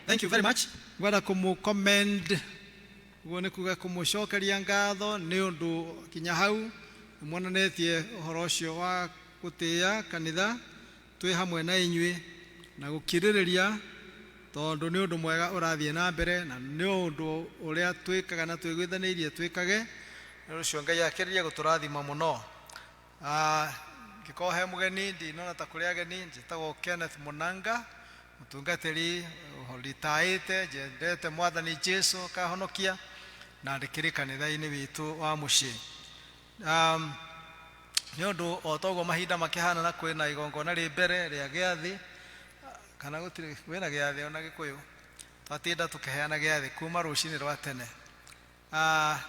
Thank you very much. Gwada commend gwone kuga kumushokeria ngatho ni undu kinya hau mwonanetie uhoro ucio wa gutia kanitha twi hamwe na inyui na gukiririria tondu ni undu mwega urathie na mbere na ni undu uria twikaga na twigwithanirie twikage ucio Ngai akiririe guturathima muno. Ngikohe mugeni ndinona ta kuri ageni njitagwo Kenneth Munanga mutungatiri holitaite jendete mwathani Jesu kahonokia na ndikiri kanitha-ini witu wa muci. Ni undu otogo mahinda makihana na kwina igongona ri mbere ria giathi kana gutiri wina giathi ona Gikuyu twatinda tukiheana giathi kuma rucini rwa tene.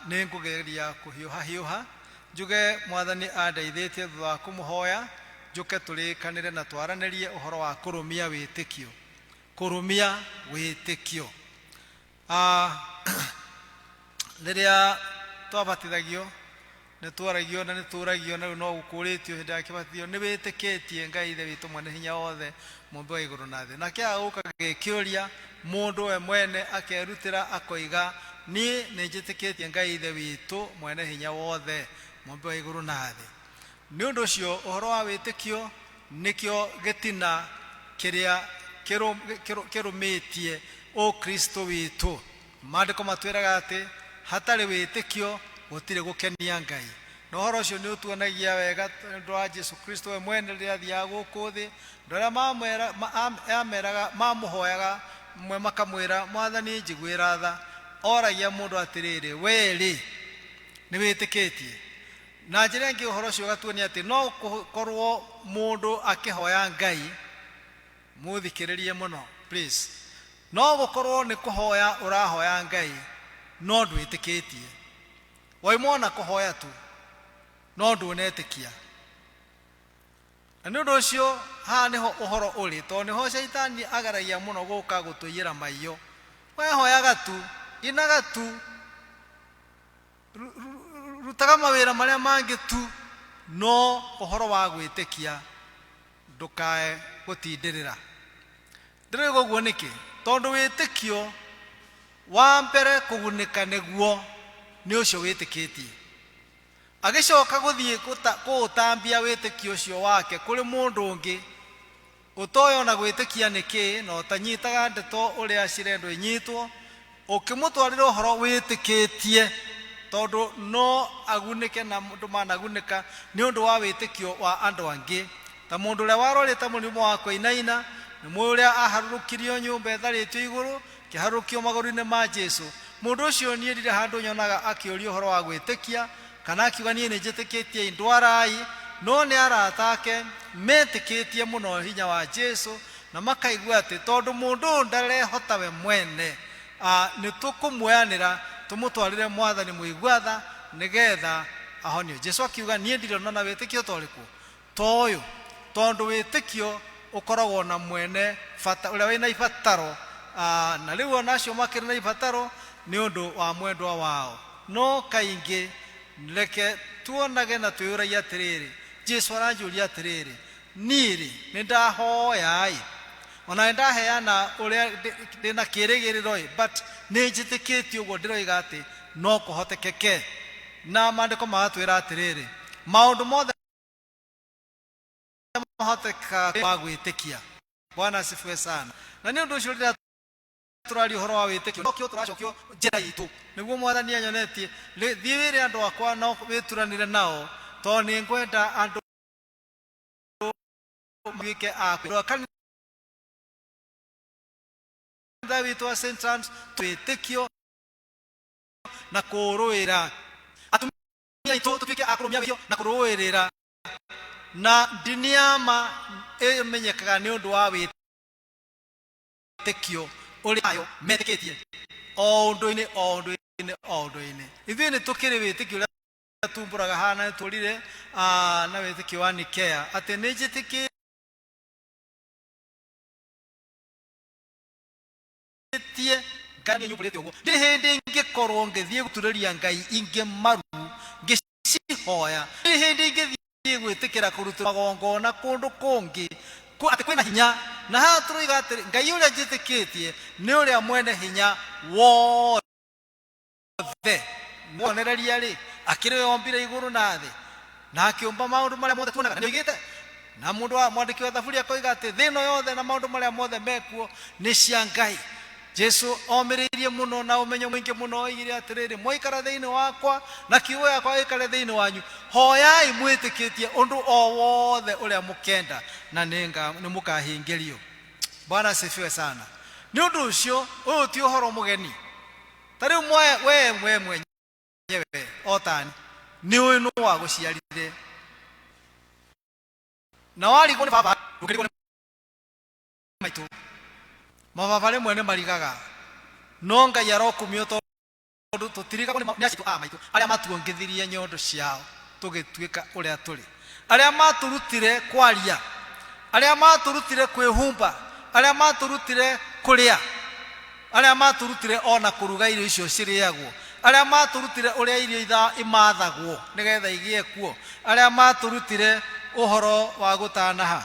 Ni ngugeria kuhiuha njuge mwathani andeithitie thutha wa kumuhoya njuke turikanire na twaranirie uhoro wa kurumia witikio. Kurumia witikio. Riria twabatithagio ni twaragio na ni turagio na no gukuritio hinda kibatithio ni witikitie Ngai ithe witu mwene hinya wothe mumbe wa iguru na thi na kia uka gikiuria mundu we mwene akerutira akoiga ni njitikitie Ngai ithe witu mwene hinya wothe mumbe wa iguru na thi. Ni undu ucio uhoro wa witikio nikio gitina kiria kirumitie o Kristo witu. Maandiko matwiraga ati hatari witikio gutire gukenia Ngai. No horo ucio ni utuonagia wega ndo wa Jesu Kristo we mwene riria thia guku thi ndoria ameraga mamuhoyaga mwe makamwira mwathani njigwira tha oragia mundu atiriri weri ni witikitie na njira ngi horo ucio gatuonia ati no korwo mundu akihoya Ngai muthikiririe muno please no gukorwo ni kuhoya urahoya Ngai no ndwitikitie waimona kuhoya tu no ndunetikia. Ani undu ucio ha niho uhoro uri to niho shaitani agaragia muno guka gutuyira maiyo wehoyaga tu inaga tu rutaga mawira maria mangi tu no uhoro wa gwitikia ndukae gutindirira. Ndirigo guo niki tondu witikio wa mbere kugunika niguo ni ucio witikitie agicoka guthie gutambia witikio ucio wake kuri mundu ungi utoyo na gwitikia niki no tanyitaga ndeto uria cirendo inyitwo ukimutwarira uhoro witikitie tondu no agunike na mundu managunika ni undu wa witikio wa andu angi ta mundu uria warorite murimu wa kuinaina ni mundu uria aharurukirio nyumba etharitio iguru kiharukio maguru-ini ma Jesu. Mundu ucio ni ndire handu nyonaga akiuria uhoro wa gwitikia kana akiuga ni njitikitie indwarai no ni aratake metikitie muno hinya wa Jesu na makaigua ati tondu mundu ndarehota we mwene ni tukumweanira tumutwarire mwathani muigwatha nigetha ahonio. Jesu akiuga ni ndire nona witikio toriku toyo tondu witikio ukoragwo na mwene fata uria wina ibataro na riu onacio makiri na ibataro ni undu wa mwendwa wao. No kaingi leke tuonage na tuyuragia atiriri Jesu aranjuria atiriri niri nindahoya ona ndaheana uria ndina kirigiriro but ni njitikitie uguo ndiroiga ati no kuhotekeke na maandiko magatwira atiriri maundu mothe mahoteka magwitikia. Bwana asifiwe sana. Na ni undu ucio turari uhoro wa witikio kio turacokio njira itu niguo mwathani anyonetie thiwire andu akwa no wituranire nao to ni ngwenda andu wike akwa kanitha witu wa St. James witikio na kuruira atumia itu tupike akurumia wikio na kuruirira na diniama emenyekaga ni undu wa witikio uriayo metikitie ondoine ithuĩ nĩ tukiri witikio uria tumburaga hana turire na witikio wa Nikea ati nĩ njitikitie Ngai nyumbũrĩte ũguo ndĩ hĩndĩ ingĩkorwo ngĩthiĩ gũturĩria Ngai ingĩ maru ngĩcihoya ndĩ hĩndĩ ingĩthiĩ gwĩtĩkĩra kũrutĩra magongona kũndũ kũngĩ ko ati kwina hinya na ha turuiga ati ngai uria njitikitie ni uria mwene hinya wothe muonereria ri akiri ombire iguru na thi na akiumba maundu maria mothe tuonaga ni oigite na mundu wa mwandiki wa thaburi akoiga ati thino yothe na maundu maria mothe mekuo ni cia ngai. Jesu omiririe muno na umenyo mwingi muno oigire atiriri moikara thiini wakwa na kiugo yakwa ikare thiini wanyu hoyai mwitikitie undu o wothe uria mukenda na ni mukahingirio. Bwana asifiwe sana. Ni undu ucio uyu ti uhoro mugeni tari we mwenyewe otani ni uyu no wa guciarire na wari ko ni baba ukiri ko maitu mababa le mwene marigaga no ngai arokumio tondu tutirika ko ni acitu maitu aria matuongithirie nyondo ciao tugituika uria turi aria maturutire kwaria aria maturutire kwihumba aria maturutire kuria aria maturutire ona kuruga irio icio ciriagwo aria maturutire uria irio itha imathagwo nigetha igie kuo aria maturutire uhoro wa gutanaha.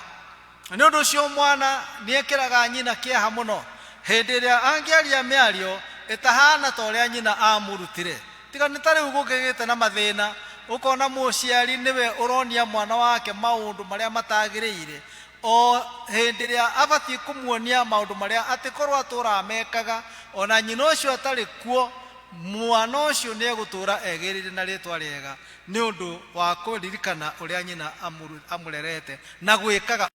Ni undu ucio mwana niekiraga nyina kieha muno hindi iria angiaria miario itahana ta uria nyina amurutire tiga ni tari ugugigite na mathina ukona muciari niwe uronia mwana wake maundu maria matagiriire o hindi iria abatie kumuonia maundu maria atikorwo atura amekaga ona nyina ucio atari kuo mwana ucio ni egutura egirire na ritwa riega ni undu wa kuririkana uria nyina amurerete na gwikaga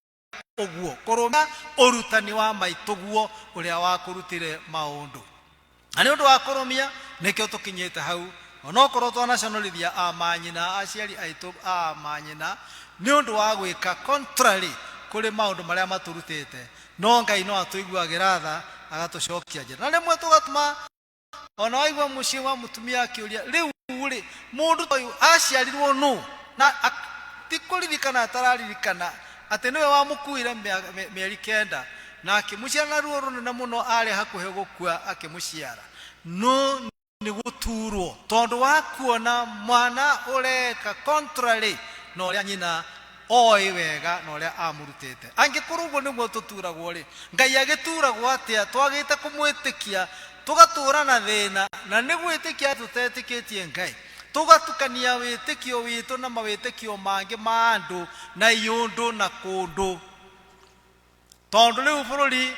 uguo kuruma urutani wa maituguo uria wakurutire maundu. Ani undu wa kurumia nikyo tukinyite hau onokorwo twanacionorithia amanyina aciari aitu amanyina ni undu wa gwika contrary kuri maundu maria maturutite no ngai no atuiguagira tha agatucokia njira na rimwe tugatuma ona waigua mucii wa mutumia akiuria riu ri mundu toyu aciarirwo nu na tikuririkana atararirikana ati niwe wamukuire mieri kenda na akimuciara na ruo runene muno ari hakuhe gukua akimuciara no ni guturwo tondu wa kuona mwana ureka contrary no ria nyina oi wega no ria amurutite angikurugwo niguo tuturagwo ri ngai agituragwo atia twagite kumwitikia tugatura na thina na nigwitikia tutetikitie ngai tugatukania witikio witu na mawitikio mangi ma andu na iundu na kundu tondu riu bururi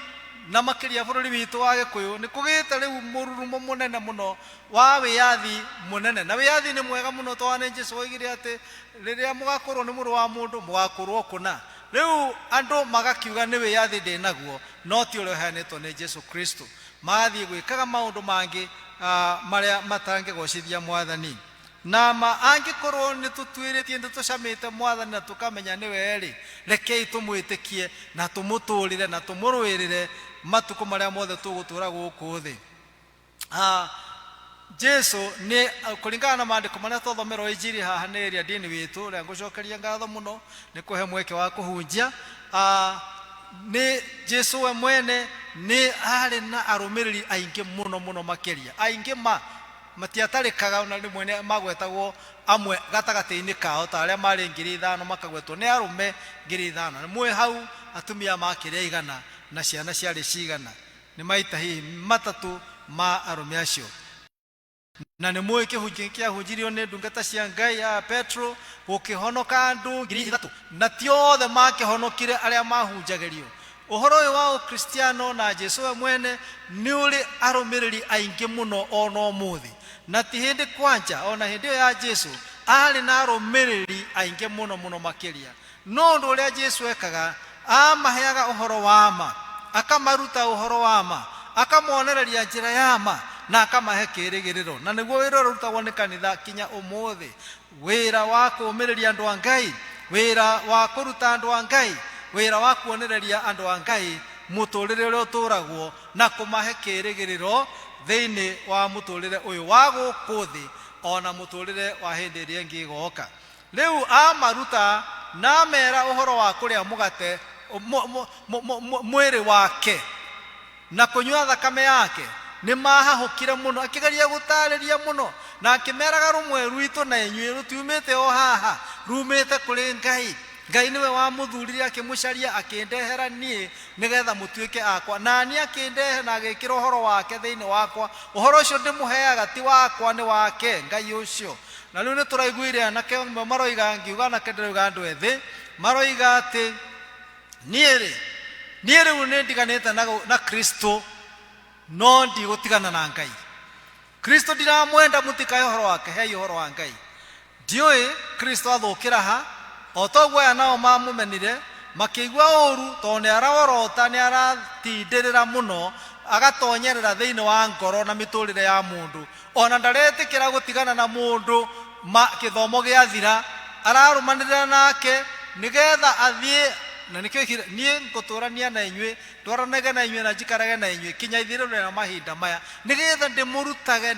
na makiria bururi witu wa Gikuyu ni kugite riu mururumo munene muno wa wiyathi munene na wiyathi ni mwega muno twane Jesu oigire ati riria mugakorwo ni muru wa mundu mugakorwo kuna riu andu magakiuga ni wiyathi ndinaguo no ti uria uheanitwo ni Jesu Kristo mathi gwikaga maundu mangi maria matangigocithia mwathani na angikorwo ni tutwiritie ndu tucamite mwathani na tukamenya ni weri rekei tumwitikie na tumuturire na tumurwirire matuko maria mothe tugutura guku thi. Jesu ni kuringana na maandiko maria twathomerwo injiri haha ni ria dini witu ria ngucokeria ngatho muno ni kuhe mweke wa kuhunjia ni Jesu we mwene ni ari na arumiriri aingi muno muno makiria aingi matiatarikaga na rimwe ni magwetagwo amwe gatagati-ini kao ta aria mari 5,000 makagwetwo ni arume 5,000 mwe hau atumia makiria 100 na ciana ciari cigana ni maita hihi matatu ma arume acio na ni mwe kihunjia hunjirio ni ndungata cia Ngai Petro gukihonoka andu 3,000 na tiothe makihonokire aria mahunjagirio uhoro uyu wa Kristiano na Jesu we mwene ni uri arumiriri aingi muno ono muthi na ti hindi kwanja ona hindi ya Jesu ari na arumiriri aingi muno muno makiria no ndu uria Jesu ekaga amaheaga uhoro wa ma akamaruta uhoro wa ma akamonereria njira ya ma na akamahe kirigiriro na niguo wira rutagwo ni kanitha kinya umuthi wira wa kuumiriria andu a Ngai wira wa kuruta andu a Ngai wira wa kuonereria andu a Ngai muturire uria uturagwo na kumahe kirigiriro thiini wa muturire uyu wa gukuthi ona muturire wa hindi iria ingi goka riu amaruta na mera uhoro wa kuria mugate mwiri wake na kunywa thakame yake ni mahahukire muno akigeria gutariria muno na akimeraga rumwe rwitu na inyuĩ rutiumite o haha rumite kuri Ngai Ngai niwe wa muthurire akimucaria akindehera nie nigetha mutuike akwa na ni akindehe na agikira uhoro wake thiini wakwa uhoro ucio ndimuheaga ti wakwa ni wake Ngai ucio na riu ni turaiguire anake maroiga ngiuga na kenderuga andu ethi maroiga ati nie riu ni ndiganite na Kristo no ndigutigana na Ngai Kristo ndiramwenda mutikae uhoro wake hei uhoro wa Ngai ndioi Kristo athukira ha otogwo ya nao mamumenire makigwa uru to ni araorota ni aratindirira muno agatonyerera thiini wa ngoro na miturire ya mundu ona ndaretikira gutigana na mundu kithomo giathira ararumanirira nake nigetha athie na nikio nie nguturania na inywe twaranage na inywe na jikarage na inywe kinya ithirire na mahinda maya nigetha ndimurutage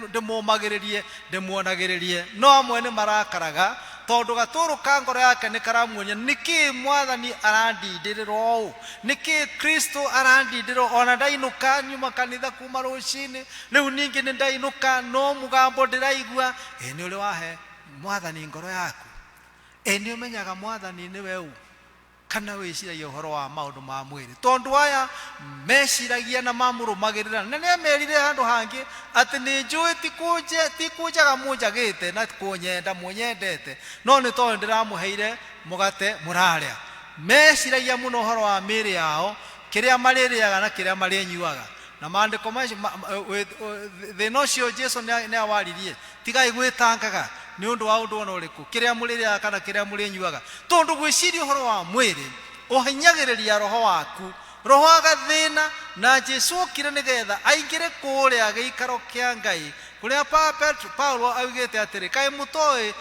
ndimumagiririe ndimuonagiririe no amwe ni marakaraga tondu gaturu ka ngoro yake ni karamuonya niki mwathani arandindirira u niki Kristo arandindirira ona ndainuka nyuma kanitha kuma rucini riu ningi ni ndainuka no mugambo ndiraigua ni uri wahe mwathani ngoro yaku ni umenyaga mwathani ni weu kana wiciragia uhoro wa maundu ma mwiri tondu aya meciragia na mamurumagirira na ne merire handu hangi ati ni njui tikujaga munjagite na kunyenda munyendete no ni tondu ndiramuheire mugate muraria meciragia muno uhoro wa miri yao kiria maririaga na kiria marinyuaga na maandiko macio thina ucio Jesu ni awaririe tigai gwitangaga ni undu wa undu ona uriku kiria muriria kana kiria murinyuaga tondu gwiciria uhoro wa mwiri uhinyagiriria roho waku roho agathina na Jesu kire nigetha aingire kuria giikaro kia Ngai kuria Paulo augite atiri kai mutoi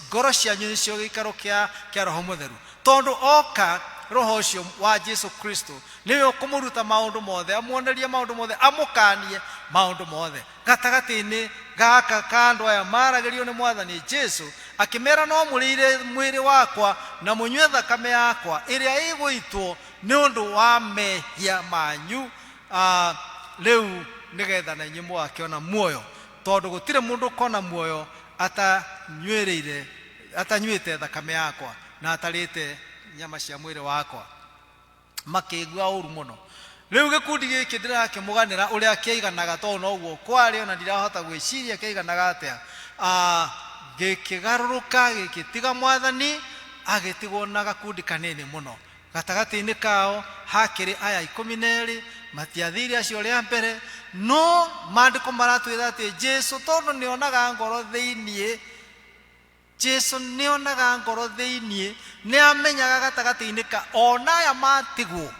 ngoro cianyu nicio giikaro kia roho mutheru tondu oka roho ucio wa Jesu Kristo niwe ukumuruta maundu mothe amuonerie maundu mothe amukanie maundu mothe gatagati-ini gaka kando aya maragerio ni mwathani Jesu akimera no murire mwiri wakwa na munywe thakame yakwa iria iguitwo ni undu wa mehia manyu riu nigetha na nyimo akiona muoyo tondu gutire mundu kona muoyo atanyuite thakame yakwa na atarite nyama cia mwiri wakwa makigua uru muno riu gikundi giki ndirakimuganira uria kiiganaga to noguo kwari ona ndirahota gwiciria kiiganaga atia gikigaruruka gikitiga mwathani agitigwo na gakundi kanini muno gatagati-ini kao hakiri aya 12 matiathiri acio ria mbere no maandiko maratwira ati Jesu tondu nionaga ngoro thiini Jesu nionaga ngoro thiini ni amenyaga gatagati-ini ka ona aya matigwo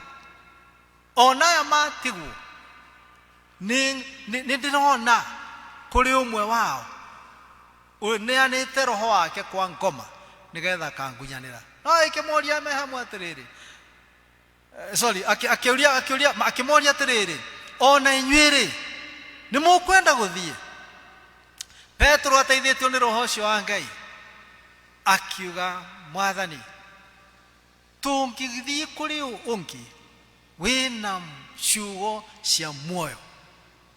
ni ndirona kuri umwe wao neanite roho wake kwa ngoma nigetha kangunyanira no ikimoria me hamwe atiriri akimoria atiriri ona inyuiri ni mukwenda guthie Petro ateithitio ni roho ucio wa Ngai akiuga mwathani tungithie kuri ungi wina ciugo cia muoyo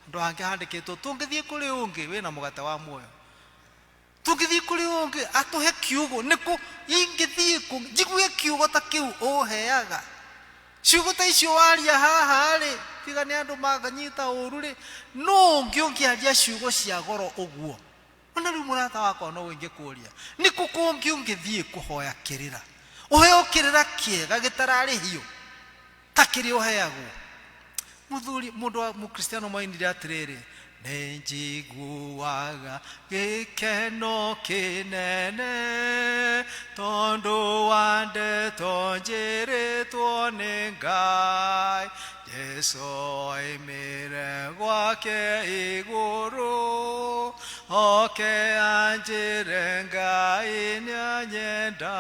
andu angi handikitwo tungithie kuri ungi wina mugate wa muoyo tungithie kuri ungi atuhe kiugo niku ingithie jigue kiugo ta kiu uheaga ciugo ta icio waria haha ri tiga ni andu maganyita uru ri no ungiaria ciugo cia goro uguo ona riu murata wakwa no ingikuria niku kungi ungithie kuhoya kirira uheo kirira kiega gitarari hiyo takiri uheagwo muthuri mundu wa mukristiano mainire atiriri nenjiguaga gikeno kinene tondu wande tonjiritwo ni Ngai Jesu oimire gwake iguru oke anjire Ngai nianyenda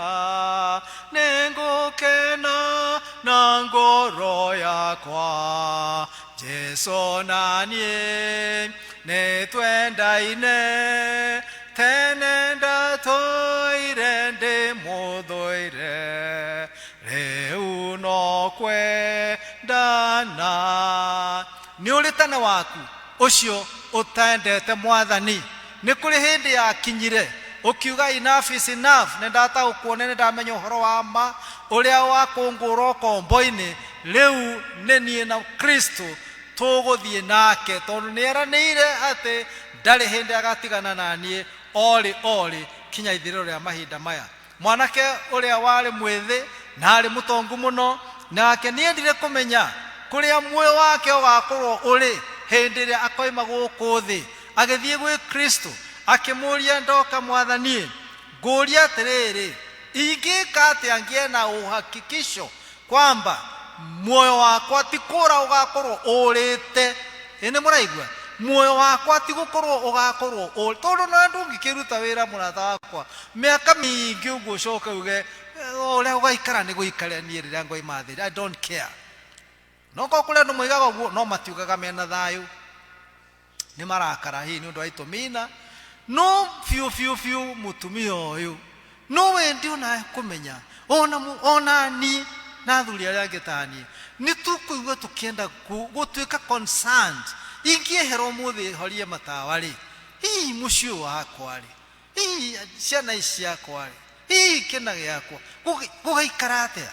ningukena na ngoro yakwa Jesu nanie netwendaine tenenda toire ndi muthoire riu no kwendana ni uritana waku ucio utendete mwathani ni kuri hindi yakinyire ukiuga enough is enough nendata ukuone ndamenya uhoro wa ma uria wa kunguro komboini riu nenie na Kristo tuguthie nake tondu nieranire ati ndari hindi agatigana nanie oli kinya ithiro ria mahinda maya. Mwanake uria wari mwithi na ari mutongu muno nake niendire kumenya kuria muoyo wake ugakorwo uri hindi ria akoima guku thi agithie gwi Kristo akimuria ndoka mwathanie nguria atiriri ingika ati angie na uhakikisho kwamba muoyo wakwa ti kura ugakorwo urite. Ene muraigua muoyo wakwa ti gukorwo ugakorwo uri tondu na ndungikiruta wira murata wakwa miaka mingi uguo coka uge uria ugaikara ni guikara nie riria ngoima thi. I don't care. No ko kule no mwigaga uguo no matiugaga mena thayu ni marakara hii ni undu wa itumina no fiu mutumia uyu no wendi ona kumenya ona ni na thuri aria ngitani ni tukuigua tukienda gutuika concerned ingie hero muthi horie matawa ri hii mucio wakwa ri hii cianaiciakwa ri hii kina giakwa gugaikara atia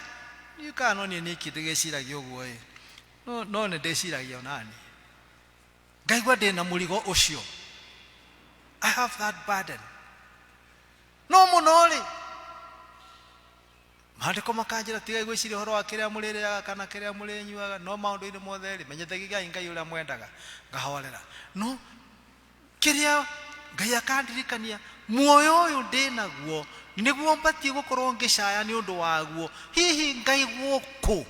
ni kana ni nikindegeciragia uguo no ne ndeciragia onani ngaigua ndina murigo ucio. I have that burden. No munori maandiko makanjira tiga gwiciria horo wa kiria murire kana kiria murinyuaga no maundu ine mothe ri menyethagiga Ngai uria mwendaga ngahorera no kiria Ngai akandirikania muoyo uyu ndinaguo niguo mbatie gukorwo ngicaya ni undu waguo hihi Ngai guku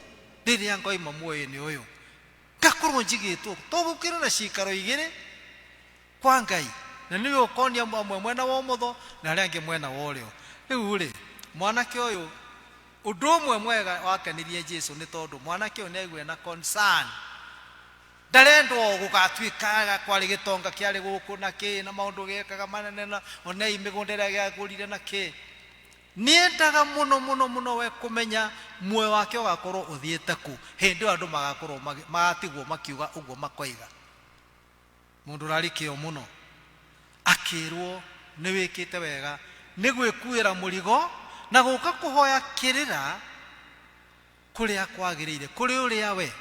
riria ngoima muoyo ni uyu ngakorwo njigitwo togukira na cikaro igiri kwa Ngai na niwe ukonia amwe mwena wa umotho na aria angi mwena wa urio. Riu ri mwanake uyu undu umwe mwega wakenirie Jesu ni tondu mwanake uyu negwe na concern ndarendwo gugatuikaga kwari gitonga kiari guku na ki na maundu gekaga manene na ona imigundera gyagurire na ki niendaga muno we kumenya muoyo wake ugakorwo uthiete ku hindi andu magakorwo magatigwo makiuga uguo makoiga mundu rarikio muno akirwo ni wikite wega ni gwikuira murigo na guka kuhoya kirira kuria kwagirire kuri uria we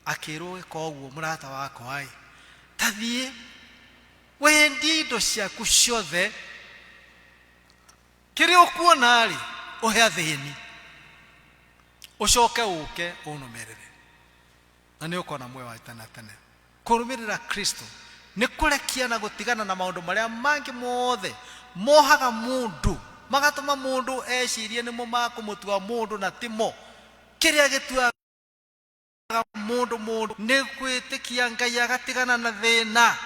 akirwo ikoguo murata wako ai tathie wendi indo ciaku ciothe kiri ukuona ari uhe thini ucoke uke unumerere na ni ukona muoyo wa tene tene. Kurumirira Kristo ni kurekia na gutigana na maundu maria mangi mothe mohaga mundu magatuma mundu ecirie ni mo makumutua mundu na timo kiria gitua mundu ni kwitikia Ngai agatigana na thina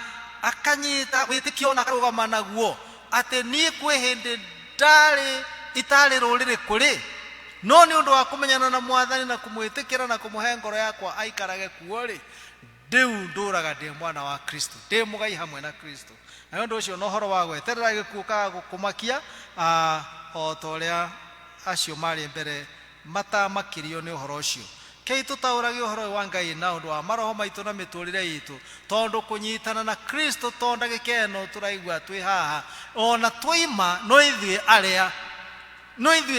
akanyita witikio na karugama naguo ati ni kwihindi ndari itari rurire kuri no ni undu wa kumenyana na mwathani na kumwitikira na kumuhe ngoro yakwa aikarage kuori ndiu nduraga ndi mwana wa Kristo ndi mugai hamwe na Kristo na undu ucio no horo wa gweterera gikuka gukumakia o toria acio mari mbere matamakirio ni uhoro ucio kei tutaurage uhoro wa Ngai na undu wa maroho maitu na miturire itu tondu kunyitana na Kristo tonda gikeno turaigua twi haha ona twaima no ithue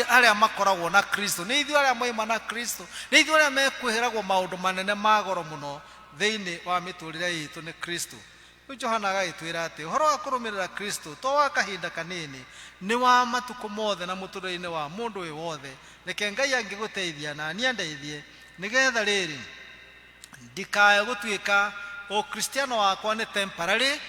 aria makoragwo na Kristo ni ithue aria moima na Kristo ni ithue aria mekwihiragwo maundu manene magoro muno thiini wa miturire itu ni Kristo. Johana gaitwira ati uhoro wa kurumirira Kristo to wa kahinda kanini ni wa matuko mothe na muturire-ini wa mundu we wothe reke Ngai angiguteithia na niendeithie nigetha riri ndikae gutuika o Kristiano wakwa ni temporary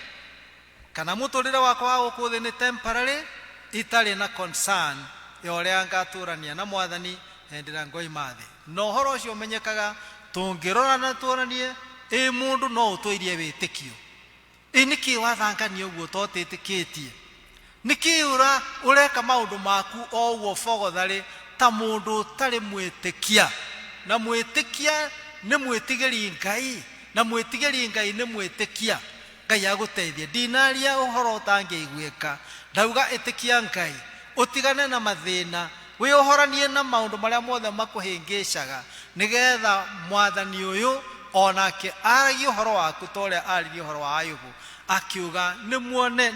kana muturire wakwa wa gukuthi ni temporary itari na concern ya uria ngaturania na mwathani endira ngoima thi no horo ucio menyekaga tungirora na tuonanie mundu no utwirie witikio niki wathangania uguo totitikitie niki ureka maundu maku o uo fogothari ta mundu tari mwitikia na mwitikia ni mwitigiri Ngai na mwitigiri Ngai ni mwitikia Ngai aguteithie ndinaria uhoro utangiiguika ndauga itikia Ngai utigane na mathina wi uhoranie na maundu maria mothe makuhingicaga nigetha mwathani uyu onake aragia uhoro waku tole arigia uhoro wa Ayubu akiuga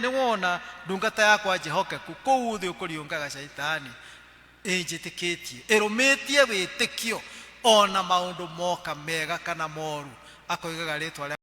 ni wona ndungata yakwa Jehokeku kou thi ukuriungaga shaitani ejitikitie erumitie witikio ona maundu moka mega kana moru akoigaga ritwa